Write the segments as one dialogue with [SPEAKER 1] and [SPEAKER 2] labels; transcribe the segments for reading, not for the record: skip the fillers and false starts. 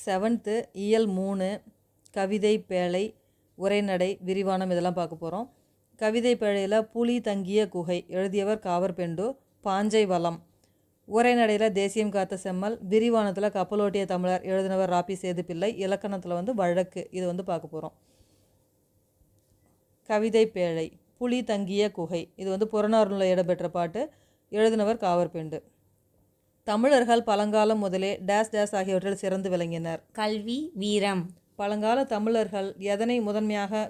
[SPEAKER 1] 7th இயல் 3 கவிதை பேழை உரைநடை விரிவானம் இதெல்லாம் பார்க்க போகிறோம். கவிதை பேழையில் புலி தங்கிய குகை எழுதியவர் காவற்பெண்டு. பாஞ்சை வளம். உரைநடையில் தேசியம் காத்த செம்மல். விரிவானத்தில் கப்பலோட்டிய தமிழர் எழுதினவர் ராபி சேதுப்பிள்ளை. இலக்கணத்தில் வழக்கு இது பார்க்க போகிறோம். கவிதை பேழை புலி தங்கிய குகை இது புறநானூறில் இடம்பெற்ற பாட்டு. எழுதினவர் காவற்பெண்டு. தமிழர்கள் பழங்காலம் முதலே டேஸ் டேஸ் ஆகியவற்றில் சிறந்து விளங்கினர்.
[SPEAKER 2] கல்வி, வீரம்.
[SPEAKER 1] பழங்கால தமிழர்கள் எதனை முதன்மையாக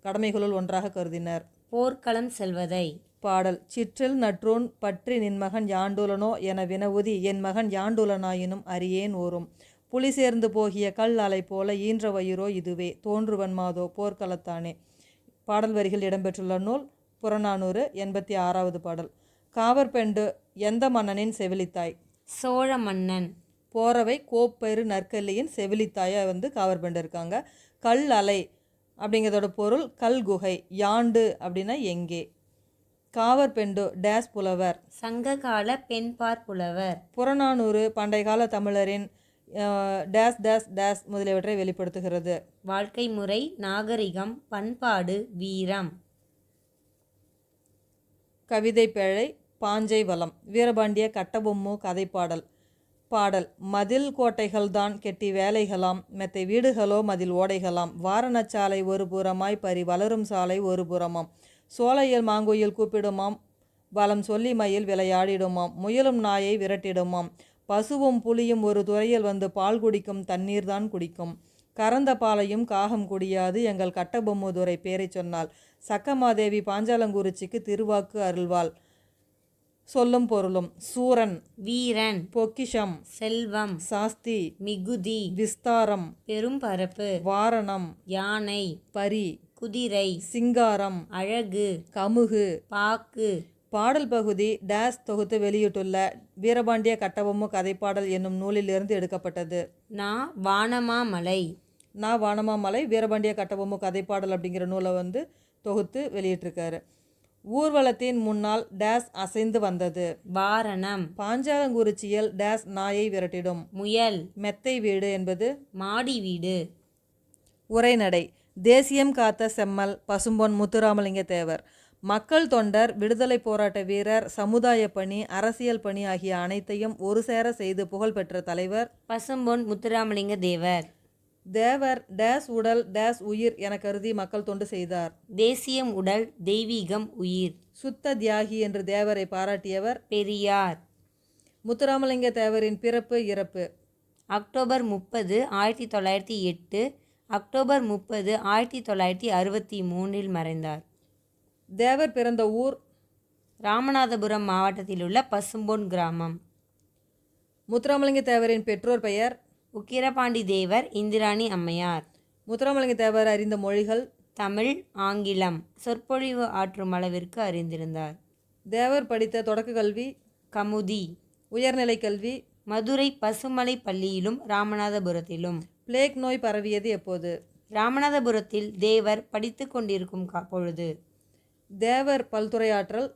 [SPEAKER 1] கடமைகளுள் ஒன்றாக கருதினர்?
[SPEAKER 2] போர்க்களம் செல்வதை.
[SPEAKER 1] பாடல். சிற்றில் நற்றோன் பற்றி நின்மகன் யாண்டுலனோ என வினவுதி என் மகன் யாண்டுலனாயினும் அறியேன் ஓரும். புலி சேர்ந்து போகிய கல் அலை போல ஈன்ற வயிறோ இதுவே தோன்றுவன் மாதோ போர்க்களத்தானே. பாடல் வரிகள் இடம்பெற்றுள்ள நூல் புறநானூறு. 86வது பாடல். காவற்பெண்டு எந்த மன்னனின் செவிலித்தாய்?
[SPEAKER 2] சோழ மன்னன்.
[SPEAKER 1] போரவை கோப்பெரு நற்கல்லியின் செவிலித்தாயை காவற்பெண்டு இருக்காங்க. கல் அலை அப்படிங்கிறதோட பொருள் கல் குகை. யாண்டு அப்படின்னா எங்கே. காவற்பெண்டு டேஸ் புலவர்.
[SPEAKER 2] சங்ககால பெண்பார் புலவர்.
[SPEAKER 1] புறநானூறு பண்டைய கால தமிழரின் டேஸ் டேஸ் டேஸ் முதலியவற்றை வெளிப்படுத்துகிறது.
[SPEAKER 2] வாழ்க்கை முறை, நாகரிகம், பண்பாடு, வீரம்.
[SPEAKER 1] கவிதை பேழை பாஞ்சை வளம். வீரபாண்டிய கட்டபொம்மு கதைப்பாடல். பாடல். மதில் கோட்டைகள்தான் கெட்டி வேலைகளாம் மெத்தை வீடுகளோ மதில் ஓடைகளாம் வாரணச்சாலை ஒரு புறமாய் பரி வளரும் சாலை ஒரு புறமாம் சோலையில் மாங்குயில் கூப்பிடுமாம் வளம் சொல்லி மயில் விளையாடிடுமாம் முயலும் நாயை விரட்டிடுமாம் பசுவும் புலியும் ஒரு துறையில் வந்து பால் குடிக்கும் தண்ணீர்தான் குடிக்கும் கறந்த பாலையும் காகம் குடியாது எங்கள் கட்டபொம்மு துரை பேரை சொன்னால் சக்கமாதேவி பாஞ்சாலங்குறிச்சிக்கு திருவாக்கு அருள்வாள். சொல்லும் பொருளும். சூரன்,
[SPEAKER 2] வீரன்,
[SPEAKER 1] பொக்கிஷம்,
[SPEAKER 2] செல்வம்,
[SPEAKER 1] சாஸ்தி,
[SPEAKER 2] மிகுதி,
[SPEAKER 1] விஸ்தாரம்,
[SPEAKER 2] பெரும்பரப்பு,
[SPEAKER 1] வாரணம்,
[SPEAKER 2] யானை,
[SPEAKER 1] பரி,
[SPEAKER 2] குதிரை,
[SPEAKER 1] சிங்காரம்,
[SPEAKER 2] அழகு,
[SPEAKER 1] கமுகு.
[SPEAKER 2] பாக்கு.
[SPEAKER 1] பாடல் பகுதி டேஸ் தொகுத்து வெளியிட்டுள்ள வீரபாண்டிய கட்டபொம்மு கதைப்பாடல் என்னும் நூலிலிருந்து எடுக்கப்பட்டது.
[SPEAKER 2] வானமாமலை.
[SPEAKER 1] வானமாமலை வீரபாண்டிய கட்டபொம்மு கதைப்பாடல் அப்படிங்கிற நூலை தொகுத்து வெளியிட்டிருக்காரு. ஊர்வலத்தின் முன்னால் டேஸ் அசைந்து வந்தது.
[SPEAKER 2] வாரணம்.
[SPEAKER 1] பாஞ்சாலங்குறிச்சியில் டேஸ் நாயை விரட்டிடும்.
[SPEAKER 2] முயல்.
[SPEAKER 1] மெத்தை வீடு என்பது
[SPEAKER 2] மாடி வீடு.
[SPEAKER 1] உரைநடை. தேசியம் காத்த செம்மல் பசும்பொன் முத்துராமலிங்க தேவர். மக்கள் தொண்டர், விடுதலை போராட்ட வீரர், சமுதாய பணி, அரசியல் பணி ஆகிய அனைத்தையும் ஒரு சேர செய்து புகழ்பெற்ற தலைவர்
[SPEAKER 2] பசும்பொன் முத்துராமலிங்க தேவர்.
[SPEAKER 1] தேவர் டேஸ் உடல் டேஸ் உயிர் என கருதி மக்கள் தொண்டு செய்தார்.
[SPEAKER 2] தேசியம் உடல், தெய்வீகம் உயிர்.
[SPEAKER 1] சுத்த தியாகி என்று தேவரை பாராட்டியவர்
[SPEAKER 2] பெரியார்.
[SPEAKER 1] முத்துராமலிங்க தேவரின் பிறப்பு இறப்பு.
[SPEAKER 2] அக்டோபர் 30, 1908. அக்டோபர் 30, 1963 மறைந்தார்.
[SPEAKER 1] தேவர் பிறந்த ஊர்
[SPEAKER 2] ராமநாதபுரம் மாவட்டத்தில் உள்ள பசும்பொன் கிராமம்.
[SPEAKER 1] முத்துராமலிங்க தேவரின் பெற்றோர் பெயர்
[SPEAKER 2] உக்கிரபாண்டி தேவர், இந்திராணி அம்மையார்.
[SPEAKER 1] முத்துராமலிங்க தேவர் அறிந்த மொழிகள்
[SPEAKER 2] தமிழ், ஆங்கிலம். சொற்பொழிவு ஆற்றும் அளவிற்கு அறிந்திருந்தார்.
[SPEAKER 1] தேவர் படித்த தொடக்க கல்வி
[SPEAKER 2] கமுதி.
[SPEAKER 1] உயர்நிலை கல்வி
[SPEAKER 2] மதுரை பசுமலை பள்ளியிலும் ராமநாதபுரத்திலும்.
[SPEAKER 1] பிளேக் நோய் பரவியது எப்போது?
[SPEAKER 2] ராமநாதபுரத்தில் தேவர் படித்து கொண்டிருக்கும் பொழுது.
[SPEAKER 1] தேவர் பல்துறையாற்றல்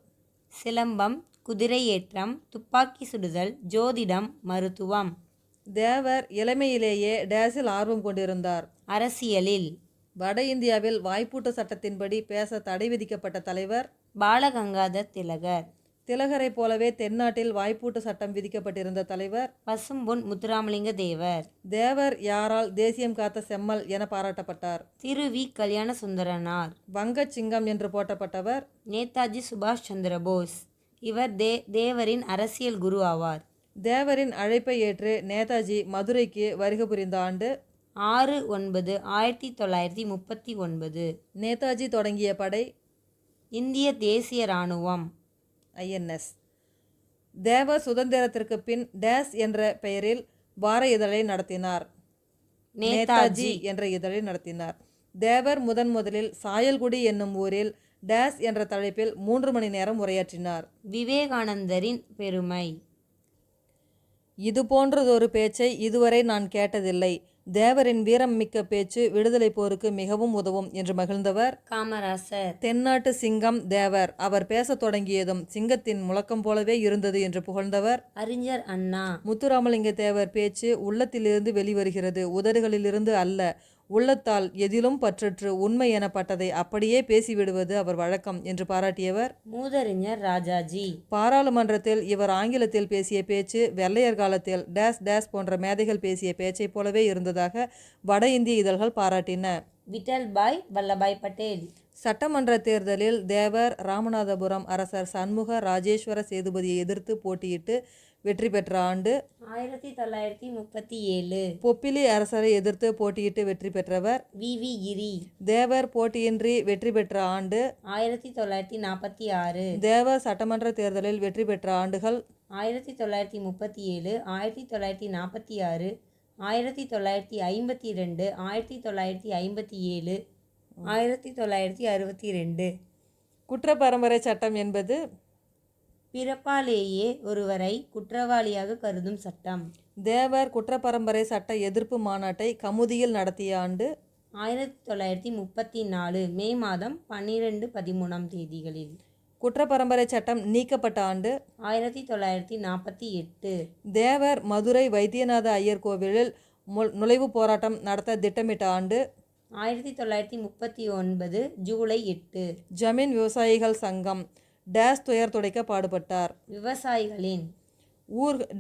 [SPEAKER 2] சிலம்பம், குதிரை ஏற்றம், துப்பாக்கி சுடுதல், ஜோதிடம், மருத்துவம்.
[SPEAKER 1] தேவர் இளமையிலேயே டேஸில் ஆர்வம் கொண்டிருந்தார்.
[SPEAKER 2] அரசியலில்.
[SPEAKER 1] வட இந்தியாவில் வாய்ப்பூட்டு சட்டத்தின்படி பேச தடை விதிக்கப்பட்ட தலைவர்
[SPEAKER 2] பாலகங்காதர் திலகர்.
[SPEAKER 1] திலகரை போலவே தென்னாட்டில் வாய்ப்பூட்டு சட்டம் விதிக்கப்பட்டிருந்த தலைவர்
[SPEAKER 2] பசும்பொன் முத்துராமலிங்க தேவர்.
[SPEAKER 1] தேவர் யாரால் தேசியம் காத்த செம்மல் என பாராட்டப்பட்டார்?
[SPEAKER 2] திரு வி. கல்யாண சுந்தரனார்.
[SPEAKER 1] வங்க சிங்கம் என்று போற்றப்பட்டவர்
[SPEAKER 2] நேதாஜி சுபாஷ் சந்திரபோஸ். இவர் தேவரின் அரசியல் குரு ஆவார்.
[SPEAKER 1] தேவரின் அழைப்பை ஏற்று நேதாஜி மதுரைக்கு வருகை புரிந்த ஆண்டு
[SPEAKER 2] 6/9/1939.
[SPEAKER 1] நேதாஜி தொடங்கிய படை
[SPEAKER 2] இந்திய தேசிய இராணுவம்
[SPEAKER 1] INS. தேவர் சுதந்திரத்திற்கு பின் டேஸ் என்ற பெயரில் வார இதழை நடத்தினார். நேதாஜி என்ற இதழை நடத்தினார். தேவர் முதலில் சாயல்குடி என்னும் ஊரில் டேஸ் என்ற தலைப்பில் 3 மணி நேரம் உரையாற்றினார்.
[SPEAKER 2] விவேகானந்தரின் பெருமை.
[SPEAKER 1] இது போன்றதொரு பேச்சை இதுவரை நான் கேட்டதில்லை. தேவரின் வீரம் மிக்க பேச்சு விடுதலை போருக்கு மிகவும் உதவும் என்று மகிழ்ந்தவர்
[SPEAKER 2] காமராசர்.
[SPEAKER 1] தென்னாட்டு சிங்கம் தேவர். அவர் பேசத் தொடங்கியதும் சிங்கத்தின் முழக்கம் போலவே இருந்தது என்று புகழ்ந்தவர்
[SPEAKER 2] அறிஞர் அண்ணா.
[SPEAKER 1] முத்துராமலிங்க தேவர் பேச்சு உள்ளத்திலிருந்து வெளிவருகிறது, உதடுகளிலிருந்து அல்ல. உள்ளத்தால் எதிலும் பற்றற்று உண்மை எனப்பட்டதை அப்படியே பேசிவிடுவது அவர் வழக்கம் என்று பாராட்டியவர்
[SPEAKER 2] மூதறிஞர் ராஜாஜி.
[SPEAKER 1] பாராளுமன்றத்தில் இவர் ஆங்கிலத்தில் பேசிய பேச்சு வெள்ளையர் காலத்தில் டேஸ் டேஸ் போன்ற மேதைகள் பேசிய பேச்சைப் போலவே இருந்ததாக வட இந்திய இதழ்கள் பாராட்டின.
[SPEAKER 2] விட்டல்பாய் வல்லபாய் பட்டேல்.
[SPEAKER 1] சட்டமன்ற தேர்தலில் தேவர் ராமநாதபுரம் அரசர் சண்முக ராஜேஸ்வர சேதுபதியை எதிர்த்து போட்டியிட்டு வெற்றி பெற்ற ஆண்டு
[SPEAKER 2] 1937.
[SPEAKER 1] பொப்பிலி அரசரை எதிர்த்து போட்டியிட்டு வெற்றி பெற்றவர்
[SPEAKER 2] வி கிரி.
[SPEAKER 1] தேவர் போட்டியின்றி வெற்றி பெற்ற ஆண்டு
[SPEAKER 2] 1946.
[SPEAKER 1] தேவர் சட்டமன்ற தேர்தலில் வெற்றி பெற்ற ஆண்டுகள்
[SPEAKER 2] 1937, 1946, 1952, 1957, 1962.
[SPEAKER 1] குற்றப்பரம்பரை சட்டம் என்பது
[SPEAKER 2] பிறப்பாலேயே ஒருவரை குற்றவாளியாக கருதும் சட்டம்.
[SPEAKER 1] தேவர் குற்றப்பரம்பரை சட்ட எதிர்ப்பு மாநாட்டை கமுதியில் நடத்திய ஆண்டு
[SPEAKER 2] 1934 மே மாதம் 12, 13 தேதிகளில்.
[SPEAKER 1] குற்றப்பரம்பரை சட்டம் நீக்கப்பட்ட ஆண்டு
[SPEAKER 2] 1948.
[SPEAKER 1] தேவர் மதுரை வைத்தியநாத ஐயர் கோவிலில் நுழைவுப் போராட்டம் நடத்த திட்டமிட்ட ஆண்டு
[SPEAKER 2] 1939 ஜூலை 8.
[SPEAKER 1] ஜமீன் விவசாயிகள் சங்கம் டேஸ் துயர் துடைக்க பாடுபட்டார்.
[SPEAKER 2] விவசாயிகளின்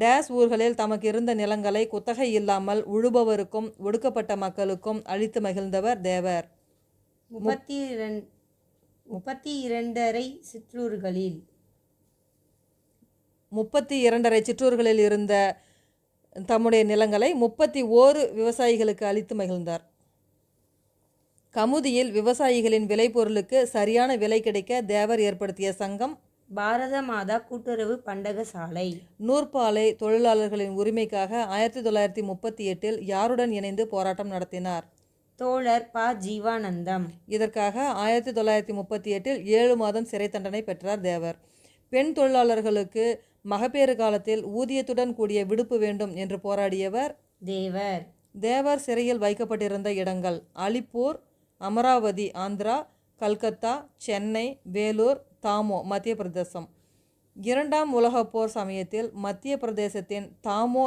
[SPEAKER 1] டேஸ் ஊர்களில் தமக்கு இருந்த நிலங்களை குத்தகை இல்லாமல் உழுபவருக்கும் ஒடுக்கப்பட்ட மக்களுக்கும் அளித்து மகிழ்ந்தவர் தேவர்.
[SPEAKER 2] 32 சிற்றூர்களில்
[SPEAKER 1] 32 சிற்றூர்களில் இருந்த தம்முடைய நிலங்களை 31 விவசாயிகளுக்கு அளித்து மகிழ்ந்தார். கமுதியில் விவசாயிகளின் விளைபொருளுக்கு சரியான விலை கிடைக்க தேவர் ஏற்படுத்திய சங்கம்
[SPEAKER 2] பாரத மாதா கூட்டுறவு பண்டக சாலை.
[SPEAKER 1] நூற்பாலை தொழிலாளர்களின் உரிமைக்காக 1938 யாருடன் இணைந்து போராட்டம் நடத்தினார்?
[SPEAKER 2] தோழர் ப. ஜீவானந்தம்.
[SPEAKER 1] இதற்காக 1938 7 மாதம் சிறை தண்டனை பெற்றார் தேவர். பெண் தொழிலாளர்களுக்கு மகப்பேறு காலத்தில் ஊதியத்துடன் கூடிய விடுப்பு வேண்டும் என்று போராடியவர்
[SPEAKER 2] தேவர்.
[SPEAKER 1] தேவர் சிறையில் வைக்கப்பட்டிருந்த இடங்கள் அலிப்பூர், அமராவதி ஆந்திரா, கல்கத்தா, சென்னை, வேலூர், தாமோ மத்திய பிரதேசம். 2ஆம் உலகப் போர் சமயத்தில் மத்திய பிரதேசத்தின் தாமோ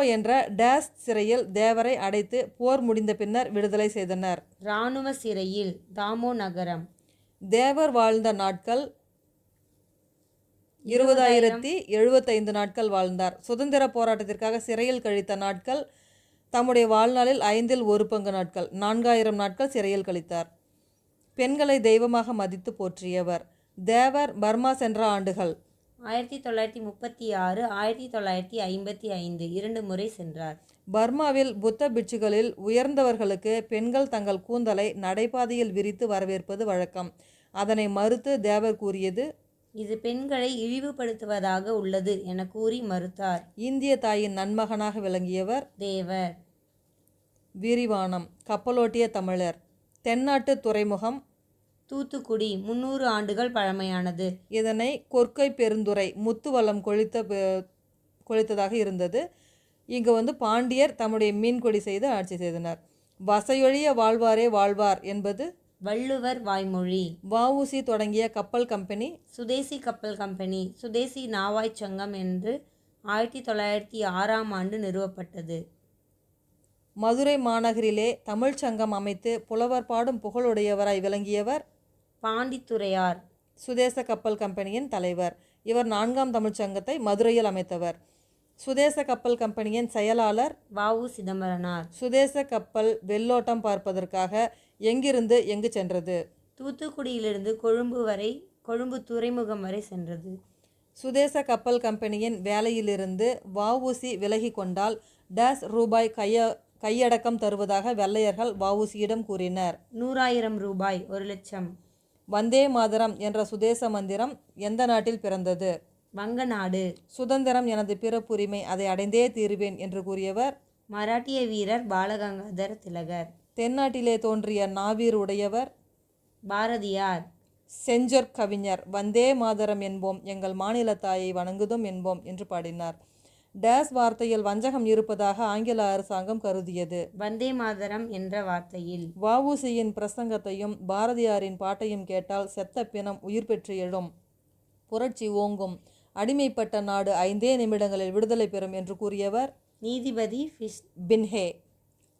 [SPEAKER 1] என்ற டேஸ் சிறையில் தேவரை அடைத்து போர் முடிந்த பின்னர் விடுதலை செய்தனர்.
[SPEAKER 2] இராணுவ சிறையில் தாமோ நகரம்.
[SPEAKER 1] தேவர் வாழ்ந்த நாட்கள் 20,075 நாட்கள் வாழ்ந்தார். சுதந்திர போராட்டத்திற்காக சிறையில் கழித்த நாட்கள் தம்முடைய வாழ்நாளில் 1/5 நாட்கள். 4000 நாட்கள் சிறையில் கழித்தார். பெண்களை தெய்வமாக மதித்து போற்றியவர். தேவர் பர்மா சென்ற ஆண்டுகள்
[SPEAKER 2] 1936, 1955 2 முறை சென்றார்.
[SPEAKER 1] பர்மாவில் புத்த பிட்சுகளில் உயர்ந்தவர்களுக்கு பெண்கள் தங்கள் கூந்தலை நடைபாதையில் விரித்து வரவேற்பது வழக்கம். அதனை மறுத்து தேவர் கூறியது,
[SPEAKER 2] இது பெண்களை இழிவுபடுத்துவதாக உள்ளது என கூறி மறுத்தார்.
[SPEAKER 1] இந்திய தாயின் நன்மகனாக விளங்கியவர்
[SPEAKER 2] தேவர்.
[SPEAKER 1] விரிவானம் கப்பலோட்டிய தமிழர். தென்னாட்டு துறைமுகம்
[SPEAKER 2] தூத்துக்குடி 300 ஆண்டுகள் பழமையானது.
[SPEAKER 1] இதனை கொற்கை பெருந்துறை முத்துவளம் கொளித்ததாக இருந்தது. இங்கு பாண்டியர் தம்முடைய மீன்கொடி செய்து ஆட்சி செய்தனர். வசையொழிய வாழ்வாரே வாழ்வார் என்பது
[SPEAKER 2] வள்ளுவர் வாய்மொழி.
[SPEAKER 1] வ.உ.சி. தொடங்கிய கப்பல் கம்பெனி
[SPEAKER 2] சுதேசி கப்பல் கம்பெனி சுதேசி நாவாய்ச் சங்கம் என்று 1906ஆம் ஆண்டு நிறுவப்பட்டது.
[SPEAKER 1] மதுரை மாநகரிலே தமிழ்ச் சங்கம் அமைத்து புலவர் பாடும் புகழுடையவராய் விளங்கியவர்
[SPEAKER 2] பாண்டித்துரையார்.
[SPEAKER 1] சுதேச கப்பல் கம்பெனியின் தலைவர். இவர் 4ஆம் தமிழ்ச் சங்கத்தை மதுரையில் அமைத்தவர். சுதேச கப்பல் கம்பெனியின் செயலாளர்
[SPEAKER 2] வ.உ. சிதம்பரனார்.
[SPEAKER 1] சுதேச கப்பல் வெள்ளோட்டம் பார்ப்பதற்காக எங்கிருந்து எங்கு சென்றது?
[SPEAKER 2] தூத்துக்குடியிலிருந்து கொழும்பு துறைமுகம் வரை சென்றது.
[SPEAKER 1] சுதேச கப்பல் கம்பெனியின் வேலையிலிருந்து வ.உ.சி. விலகி கொண்டால் ரூபாய் கையடக்கம் தருவதாக வெள்ளையர்கள் வ.உ.சி.யிடம் கூறினர்.
[SPEAKER 2] 100,000 ரூபாய், 1,00,000.
[SPEAKER 1] வந்தே மாதரம் என்ற சுதேச மந்திரம் எந்த நாட்டில் பிறந்தது?
[SPEAKER 2] வங்க நாடு.
[SPEAKER 1] சுதந்திரம் எனது பிறப்புரிமை, அதை அடைந்தே தீருவேன் என்று கூறியவர்
[SPEAKER 2] மராட்டிய வீரர் பாலகங்காதர திலகர்.
[SPEAKER 1] தென்னாட்டிலே தோன்றிய நாவீர் உடையவர்
[SPEAKER 2] பாரதியார்.
[SPEAKER 1] செஞ்சொற் கவிஞர். வந்தே மாதரம் என்போம், எங்கள் மாநில தாயை வணங்குதும் என்போம் என்று பாடினார். டேஸ் வார்த்தையில் வஞ்சகம் இருப்பதாக ஆங்கில அரசாங்கம் கருதியது.
[SPEAKER 2] வந்தே மாதரம் என்ற வார்த்தையில்.
[SPEAKER 1] வஉசியின் பிரசங்கத்தையும் பாரதியாரின் பாட்டையும் கேட்டால் செத்த பிணம் உயிர் பெற்று எழும், புரட்சி ஓங்கும், அடிமைப்பட்ட நாடு 5 நிமிடங்களில் விடுதலை பெறும் என்று கூறியவர்
[SPEAKER 2] நீதிபதி
[SPEAKER 1] பின்ஹே.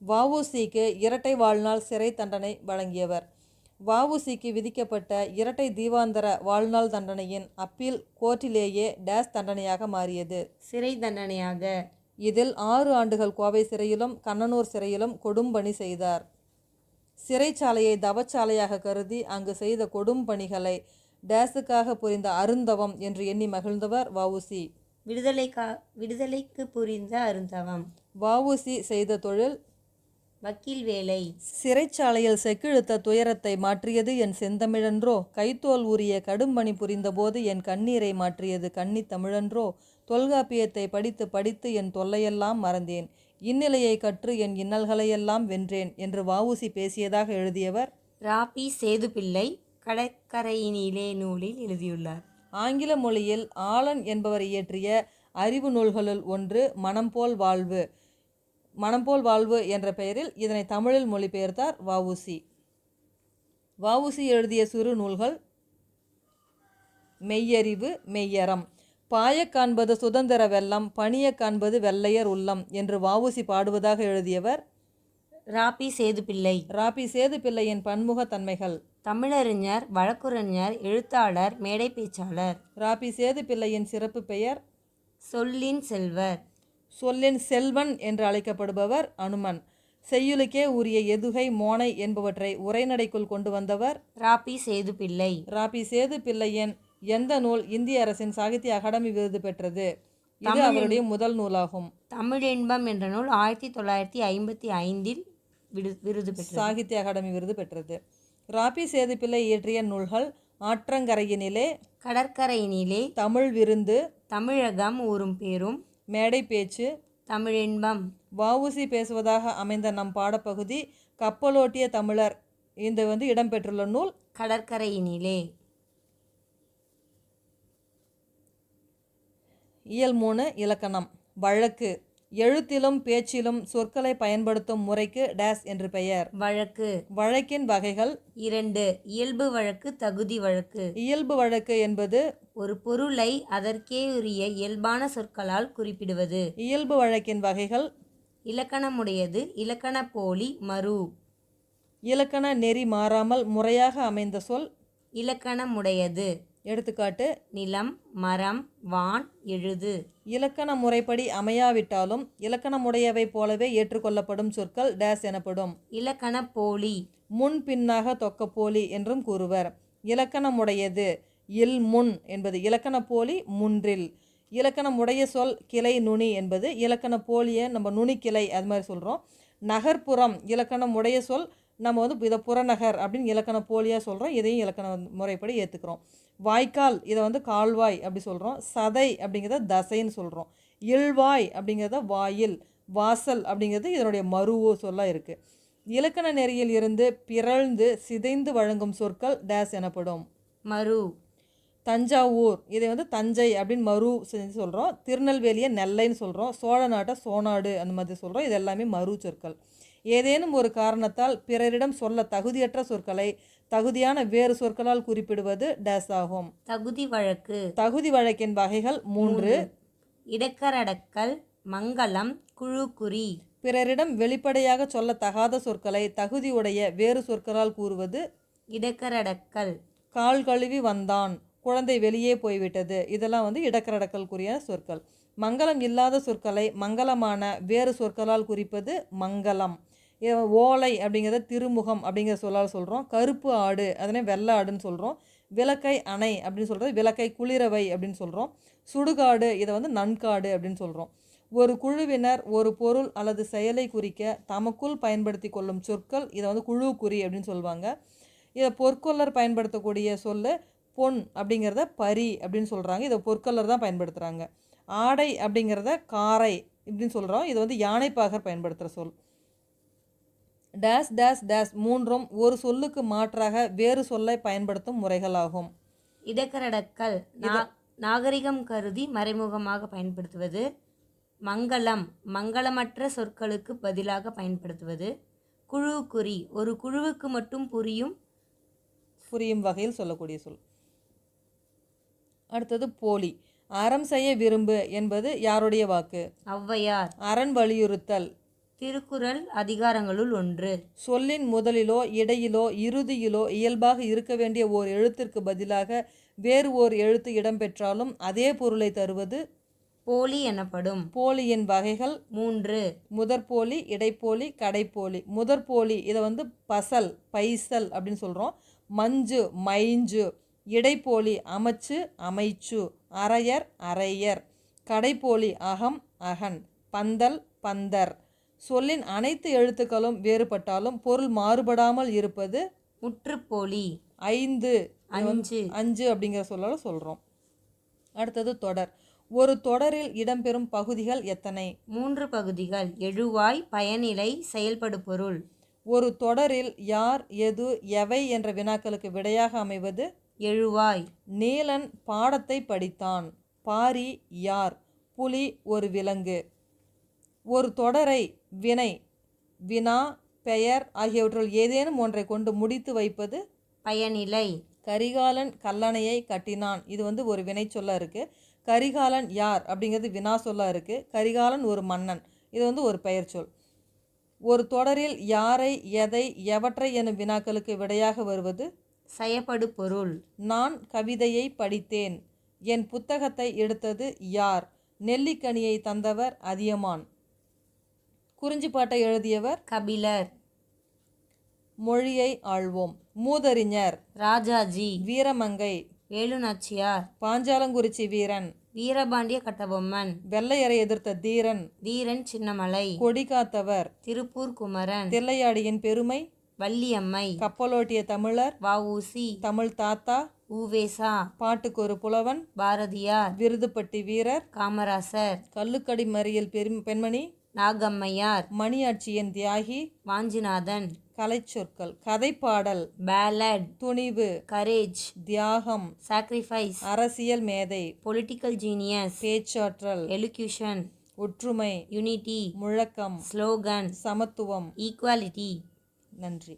[SPEAKER 1] வஉசிக்கு இரட்டை வாழ்நாள் சிறை தண்டனை வழங்கியவர். வஉசிக்கு விதிக்கப்பட்ட இரட்டை தீவாந்தர வாழ்நாள் தண்டனையின் அப்பீல் கோர்ட்டிலேயே டேஸ் தண்டனையாக மாறியது.
[SPEAKER 2] சிறை தண்டனையாக.
[SPEAKER 1] இதில் 6 ஆண்டுகள் கோவை சிறையிலும் கண்ணனூர் சிறையிலும் கொடும்பணி செய்தார். சிறைச்சாலையை தவச்சாலையாக கருதி அங்கு செய்த கொடும் பணிகளை டேஸுக்காக புரிந்த அருந்தவம் என்று எண்ணி மகிழ்ந்தவர் வஉசி.
[SPEAKER 2] விடுதலைக்கு புரிந்த அருந்தவம்.
[SPEAKER 1] வஉசி செய்த தொழில்
[SPEAKER 2] வக்கீல் வேலை.
[SPEAKER 1] சிறைச்சாலையில் செக்கிழுத்த துயரத்தை மாற்றியது என் செந்தமிழன்றோ, கைத்தோல் ஊறிய கடும்பணி புரிந்தபோது என் கண்ணீரை மாற்றியது கன்னித் தமிழன்றோ, தொல்காப்பியத்தை படித்து படித்து என் தொல்லையெல்லாம் மறந்தேன், இந்நிலையை கற்று என் இன்னல்களையெல்லாம் வென்றேன் என்று வஉசி பேசியதாக எழுதியவர்
[SPEAKER 2] ராபி சேதுப்பிள்ளை கடற்கரையினிலே நூலில் எழுதியுள்ளார்.
[SPEAKER 1] ஆங்கில மொழியில் ஆலன் என்பவர் இயற்றிய அறிவு நூல்களுள் ஒன்று மனம்போல் வாழ்வு என்ற பெயரில் இதனை தமிழில் மொழிபெயர்த்தார் வஉசி. வஉசி எழுதிய சிறு நூல்கள் மெய்யறிவு, மெய்யறம், பாயக் காண்பது சுதந்திர வெள்ளம், பணியக் காண்பது வெள்ளையர் உள்ளம் என்று வஉசி பாடுவதாக எழுதியவர்
[SPEAKER 2] ராபி சேதுப்பிள்ளை.
[SPEAKER 1] ராபி சேதுப்பிள்ளையின் பன்முக தன்மைகள்.
[SPEAKER 2] தமிழறிஞர், வழக்குரைஞர், எழுத்தாளர், மேடை பேச்சாளர்.
[SPEAKER 1] ராபி சேதுப்பிள்ளையின் சிறப்பு பெயர்
[SPEAKER 2] சொல்லின் செல்வர்.
[SPEAKER 1] சொல்லின் செல்வன் என்று அழைக்கப்படுபவர் அனுமன். செய்யுளுக்கே உரிய எதுகை, மோனை என்பவற்றை உரைநடைக்குள் கொண்டு வந்தவர்
[SPEAKER 2] ராபி சேதுப்பிள்ளை.
[SPEAKER 1] ராபி சேதுப்பிள்ளையின் எந்த நூல் இந்திய அரசின் சாகித்ய அகாடமி விருது பெற்றது? இது அவருடைய முதல் நூலாகும்.
[SPEAKER 2] தமிழின்பம் என்ற நூல் 1955 விருது பெற்றது.
[SPEAKER 1] சாகித்ய அகாடமி விருது பெற்றது. ராபி சேதுப்பிள்ளை இயற்றிய நூல்கள் ஆற்றங்கரையினிலே,
[SPEAKER 2] கடற்கரையினிலே,
[SPEAKER 1] தமிழ் விருந்து,
[SPEAKER 2] தமிழகம் ஊரும் பேரும்,
[SPEAKER 1] மேடை பேச்சு,
[SPEAKER 2] தமிழின்பம்.
[SPEAKER 1] வஉசி பேசுவதாக அமைந்த நம் பாடப்பகுதி கப்பலோட்டிய தமிழர் இந்த இடம்பெற்றுள்ள நூல்
[SPEAKER 2] கடற்கரையினிலே.
[SPEAKER 1] இயல் 3 இலக்கணம். வழக்கு. எழுத்திலும் பேச்சிலும் சொற்களை பயன்படுத்தும் முறைக்கு டேஸ் என்று பெயர்.
[SPEAKER 2] வழக்கு.
[SPEAKER 1] வழக்கின் வகைகள்
[SPEAKER 2] 2. இயல்பு வழக்கு, தகுதி வழக்கு.
[SPEAKER 1] இயல்பு வழக்கு என்பது
[SPEAKER 2] ஒரு பொருளை அதற்கே உரிய இயல்பான சொற்களால் குறிப்பிடுவது.
[SPEAKER 1] இயல்பு வழக்கின் வகைகள்
[SPEAKER 2] இலக்கணமுடையது, இலக்கண போலி, மறு.
[SPEAKER 1] இலக்கண நெறி மாறாமல் முறையாக அமைந்த சொல்
[SPEAKER 2] இலக்கணமுடையது.
[SPEAKER 1] எடுத்துக்காட்டு
[SPEAKER 2] நிலம், மரம், வான், எழுது.
[SPEAKER 1] இலக்கண முறைப்படி அமையாவிட்டாலும் இலக்கணமுடையவை போலவே ஏற்றுக்கொள்ளப்படும் சொற்கள் டேஸ் எனப்படும்.
[SPEAKER 2] இலக்கண போலி.
[SPEAKER 1] முன் பின்னாக தொக்க போலி என்றும் கூறுவர். இலக்கணமுடையது இல் முன் என்பது இலக்கண போலி முன்றில். இலக்கணமுடைய சொல் கிளை நுனி என்பது இலக்கண போலியை நம்ம நுனிக்கிளை அது மாதிரி சொல்கிறோம். நகர்ப்புறம் இலக்கணமுடைய சொல் நம்ம இதை புறநகர் அப்படின்னு இலக்கண போலியாக சொல்கிறோம். இதையும் இலக்கண முறைப்படி ஏற்றுக்கிறோம். வாய்க்கால் இதை கால்வாய் அப்படி சொல்கிறோம். சதை அப்படிங்கிறத தசைன்னு சொல்கிறோம். இல்வாய் அப்படிங்கிறத வாயில். வாசல் அப்படிங்கிறது இதனுடைய மருவோ சொல்லாக இருக்குது. இலக்கண நெறியில் இருந்து பிறழ்ந்து சிதைந்து வழங்கும் சொற்கள் டேஸ் எனப்படும்.
[SPEAKER 2] மரு.
[SPEAKER 1] தஞ்சாவூர் இதை தஞ்சை அப்படின்னு மரு செஞ்சு சொல்கிறோம். திருநெல்வேலியை நெல்லைன்னு சொல்கிறோம். சோழ நாட்டை சோனாடு அந்த மாதிரி சொல்கிறோம். இது எல்லாமே மரு சொற்கள். ஏதேனும் ஒரு காரணத்தால் பிறரிடம் சொல்ல தகுதியற்ற சொற்களை தகுதியான வேறு சொற்களால் குறிப்பிடுவது டேஸ் ஆகும்.
[SPEAKER 2] தகுதி வழக்கு.
[SPEAKER 1] தகுதி வழக்கின் வகைகள் 3.
[SPEAKER 2] இடக்கரடக்கல், மங்களம், குழுக்குறி.
[SPEAKER 1] பிறரிடம் வெளிப்படையாக சொல்லத்தகாத சொற்களை தகுதியுடைய வேறு சொற்களால் கூறுவது
[SPEAKER 2] இடக்கரடக்கல்.
[SPEAKER 1] கால் கழுவி வந்தான், குழந்தை வெளியே போய்விட்டது, இதெல்லாம் இடக்கரடக்கல்குரிய சொற்கள். மங்களம் இல்லாத சொற்களை மங்களமான வேறு சொற்களால் குறிப்பது மங்களம். ஓலை அப்படிங்கிறத திருமுகம் அப்படிங்கிற சொல்லால் சொல்கிறோம். கருப்பு ஆடு அதனே வெள்ளை ஆடுன்னு சொல்கிறோம். விளக்கை அணை அப்படின்னு சொல்கிறது விளக்கை குளிரவை அப்படின்னு சொல்கிறோம். சுடுகாடு இதை நன்காடு அப்படின்னு சொல்கிறோம். ஒரு குழுவினர் ஒரு பொருள் அல்லது செயலை குறிக்க தமக்குள் பயன்படுத்தி கொள்ளும் சொற்கள் இதை குழு குறி அப்படின்னு சொல்லுவாங்க. இதை பொற்கொல்லர் பயன்படுத்தக்கூடிய சொல்லு பொன் அப்படிங்கிறத பரி அப்படின்னு சொல்கிறாங்க. இதை பொற்கொல்லர் தான் பயன்படுத்துகிறாங்க. ஆடை அப்படிங்கிறத காரை இப்படின்னு சொல்கிறோம். இது யானைப்பாகர் பயன்படுத்துகிற சொல். டேஸ் டேஸ் டேஸ் மூன்றும் ஒரு சொல்லுக்கு மாற்றாக வேறு சொல்லை பயன்படுத்தும் முறைகளாகும்.
[SPEAKER 2] இடக்கரடக்கல் நாகரிகம் கருதி மறைமுகமாக பயன்படுத்துவது. மங்களம் மங்களமற்ற சொற்களுக்கு பதிலாக பயன்படுத்துவது. குழுக்குறி ஒரு குழுவுக்கு மட்டும்
[SPEAKER 1] புரியும் வகையில் சொல்லக்கூடிய சொல். அடுத்தது போலி. அறம் செய்ய விரும்பு என்பது யாருடைய வாக்கு?
[SPEAKER 2] ஔவையார்.
[SPEAKER 1] அரண் வலியுறுத்தல்
[SPEAKER 2] திருக்குறள் அதிகாரங்களுள் ஒன்று.
[SPEAKER 1] சொல்லின் முதலிலோ இடையிலோ இறுதியிலோ இயல்பாக இருக்க வேண்டிய ஓர் எழுத்திற்கு பதிலாக வேறு ஓர் எழுத்து இடம்பெற்றாலும் அதே பொருளை தருவது
[SPEAKER 2] போலி எனப்படும்.
[SPEAKER 1] போலியின் வகைகள்
[SPEAKER 2] 3.
[SPEAKER 1] முதற்போலி, இடைப்போலி, கடைப்போலி. முதற்போலி இதை பசல், பைசல் அப்படின்னு சொல்கிறோம். மஞ்சு, மைஞ்சு. இடைப்போலி அமைச்சு, அமைச்சு. அரையர், அரையர். கடைப்போலி அகம், அகன். பந்தல், பந்தர். சொல்லின் அனைத்து எழுத்துக்களும் வேறுபட்டாலும் பொருள் மாறுபடாமல் இருப்பது
[SPEAKER 2] முற்றுப்போலி.
[SPEAKER 1] 5 5 அப்படிங்கிற சொல்லால் சொல்கிறோம். அடுத்தது தொடர். ஒரு தொடரில் இடம்பெறும் பகுதிகள் எத்தனை?
[SPEAKER 2] 3 பகுதிகள். எழுவாய், பயனிலை, செயல்படு பொருள்.
[SPEAKER 1] ஒரு தொடரில் யார், எது, எவை என்ற வினாக்களுக்கு விடையாக அமைவது
[SPEAKER 2] எழுவாய்.
[SPEAKER 1] நீலன் பாடத்தை படித்தான். பாரி யார்? புலி ஒரு விலங்கு. ஒரு தொடரை வினை, வினா, பெயர் ஆகியவற்றுள் ஏதேனும் ஒன்றை கொண்டு முடித்து வைப்பது
[SPEAKER 2] பயனிலை.
[SPEAKER 1] கரிகாலன் கல்லணையை கட்டினான். இது ஒரு வினை சொல்ல இருக்கு. கரிகாலன் யார் அப்படிங்கிறது வினா சொல்ல இருக்கு. கரிகாலன் ஒரு மன்னன். இது ஒரு பெயர் சொல். ஒரு தொடரில் யாரை, எதை, எவற்றை எனும் வினாக்களுக்கு விடையாக வருவது
[SPEAKER 2] செயப்படு பொருள்.
[SPEAKER 1] நான் கவிதையை படித்தேன். என் புத்தகத்தை எடுத்தது யார்? நெல்லிக்கனியை தந்தவர் அதியமான். குறிஞ்சிப்பாட்டை எழுதியவர்
[SPEAKER 2] கபிலர்.
[SPEAKER 1] மொழியை ஆள்வோம். மூதறிஞர்
[SPEAKER 2] ராஜாஜி.
[SPEAKER 1] வீரமங்கை
[SPEAKER 2] வேலுநாச்சியார்.
[SPEAKER 1] பாஞ்சாலங்குறிச்சி வீரன்.
[SPEAKER 2] வீரபாண்டிய கட்டபொம்மன்.
[SPEAKER 1] வெள்ளையரை எதிர்த்த தீரன்.
[SPEAKER 2] தீரன் சின்னமலை.
[SPEAKER 1] கொடி காத்தவர்.
[SPEAKER 2] திருப்பூர் குமரன்.
[SPEAKER 1] தில்லையாடியின் பெருமை.
[SPEAKER 2] வள்ளியம்மை.
[SPEAKER 1] கப்பலோட்டிய தமிழர்.
[SPEAKER 2] வ.உ.சி.
[SPEAKER 1] தமிழ் தாத்தா.
[SPEAKER 2] உ.வே.சா.
[SPEAKER 1] பாட்டுக்கு ஒரு புலவன்.
[SPEAKER 2] பாரதியார்.
[SPEAKER 1] விருதுப்பட்டி வீரர்.
[SPEAKER 2] காமராசர்.
[SPEAKER 1] கல்லுக்கடி மறியல் பெண்மணி.
[SPEAKER 2] நாகம்மையார்.
[SPEAKER 1] மணியாட்சியின் தியாகி.
[SPEAKER 2] வாஞ்சிநாதன்.
[SPEAKER 1] கலைச்சொற்கள். கதைப்பாடல்.
[SPEAKER 2] பேலட்.
[SPEAKER 1] துணிவு.
[SPEAKER 2] கரேஜ்.
[SPEAKER 1] தியாகம்.
[SPEAKER 2] சாக்ரிஃபைஸ்.
[SPEAKER 1] அரசியல் மேதை.
[SPEAKER 2] Political genius.
[SPEAKER 1] பேச்சாற்றல்.
[SPEAKER 2] எலுக்யூஷன்.
[SPEAKER 1] ஒற்றுமை.
[SPEAKER 2] யூனிட்டி.
[SPEAKER 1] முழக்கம்.
[SPEAKER 2] ஸ்லோகன்.
[SPEAKER 1] சமத்துவம்.
[SPEAKER 2] ஈக்குவாலிட்டி.
[SPEAKER 1] நன்றி.